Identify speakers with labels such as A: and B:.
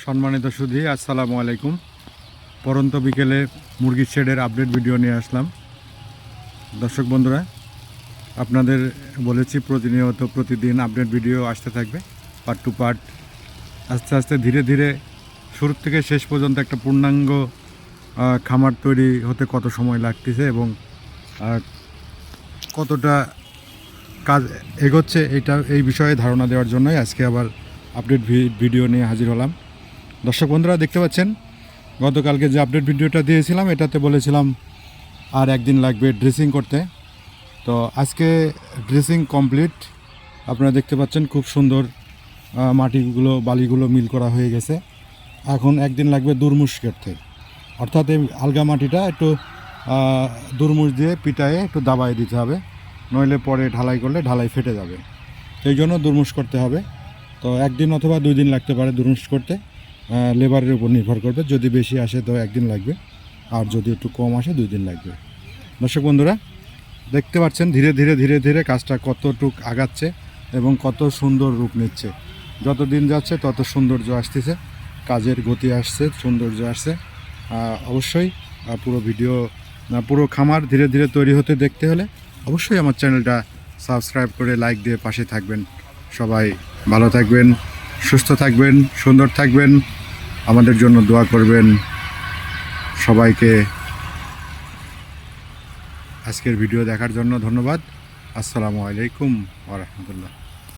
A: সম্মানিত সুধী, আসসালামু আলাইকুম। পরন্ত বিকেলে মুরগির শেডের আপডেট ভিডিও নিয়ে আসলাম। দর্শক বন্ধুরা, আপনাদের বলেছি প্রতিনিয়ত প্রতিদিন আপডেট ভিডিও আসতে থাকবে, পার্ট টু পার্ট। আস্তে আস্তে ধীরে ধীরে শুরু থেকে শেষ পর্যন্ত একটা পূর্ণাঙ্গ খামার তৈরি হতে কত সময় লাগতেছে এবং কতটা কাজ এগোচ্ছে এই বিষয়ে ধারণা দেওয়ার জন্যই আজকে আবার আপডেট ভিডিও নিয়ে হাজির হলাম। দর্শক বন্ধুরা, দেখতে পাচ্ছেন গতকালকে যে আপডেট ভিডিওটা দিয়েছিলাম এটাতে বলেছিলাম আর একদিন লাগবে ড্রেসিং করতে। তো আজকে ড্রেসিং কমপ্লিট। আপনারা দেখতে পাচ্ছেন খুব সুন্দর মাটিগুলো বালিগুলো মিল করা হয়ে গেছে। এখন একদিন লাগবে দুরমুশ করতে, অর্থাৎ এই আলগা মাটিটা একটু দুরমুশ দিয়ে পিটায়ে একটু দাবায় দিতে হবে, নইলে পরে ঢালাই করলে ঢালাই ফেটে যাবে। সেই জন্য দুরমুশ করতে হবে। তো একদিন অথবা 2 দিন লাগতে পারে দুরমুশ করতে, লেবারের উপর নির্ভর করবে। যদি বেশি আসে তো একদিন লাগবে, আর যদি একটু কম আসে 2 দিন লাগবে। দর্শক বন্ধুরা, দেখতে পাচ্ছেন ধীরে ধীরে ধীরে ধীরে কাজটা কতটুক আগাচ্ছে এবং কত সুন্দর রূপ নিচ্ছে। যত দিন যাচ্ছে তত সৌন্দর্য আসতেছে, কাজের গতি আসছে, সৌন্দর্য আসছে। অবশ্যই পুরো খামার ধীরে ধীরে তৈরি হতে দেখতে হলে অবশ্যই আমার চ্যানেলটা সাবস্ক্রাইব করে লাইক দিয়ে পাশে থাকবেন। সবাই ভালো থাকবেন, সুস্থ থাকবেন, সুন্দর থাকবেন, আমাদের জন্য দোয়া করবেন। সবাইকে আজকের ভিডিও দেখার জন্য ধন্যবাদ। আসসালামু আলাইকুম ওয়া রাহমাতুল্লাহ।